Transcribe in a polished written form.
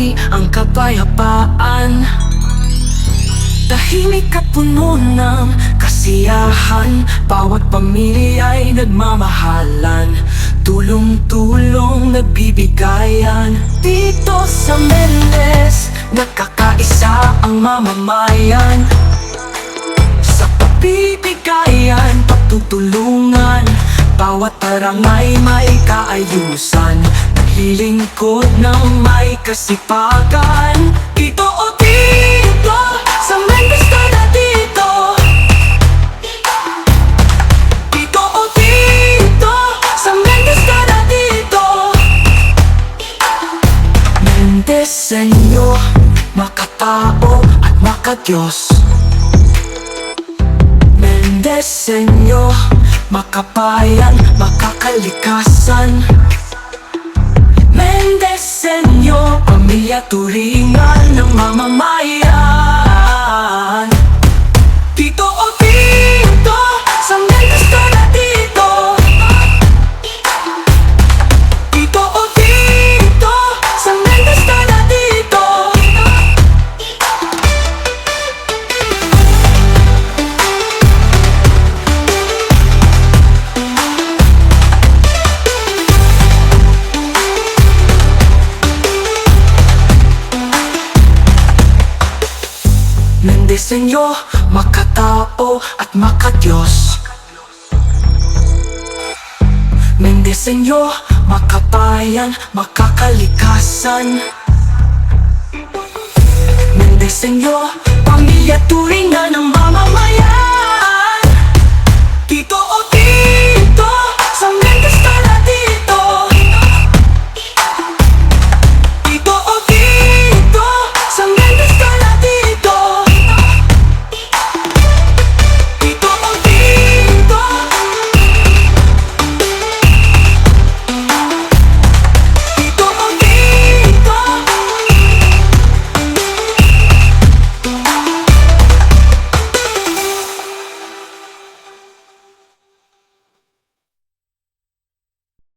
buhay ang kapayapaan. Tahimik at puno ng kasiyahan, bawat pamilya ay nagmamahalan, tulong-tulong nagbibigayan. Dito sa Mendez, nagkakaisa ang mamamayan. Sa pagbibigayan, pagtutulungan, bawat barangay may kaayusan, naglilingkod ng may kasipagan. Dito o dito, sa Mendez ka na dito. Dito o dito, sa Mendez ka na dito. Mendezenyo, makatao at makadiyos. Mendezenyo, makabayan, makakalikasan. Mendezenyo, pamilya turingan ng mamamayan. Dito o dito, sa Mendez ka na dito. Dito o dito, sa Mendez ka na dito. Mendezenyo, makatao at makadiyos. Mendezenyo, makabayan, makakalikasan. Mendezenyo, pamilya turing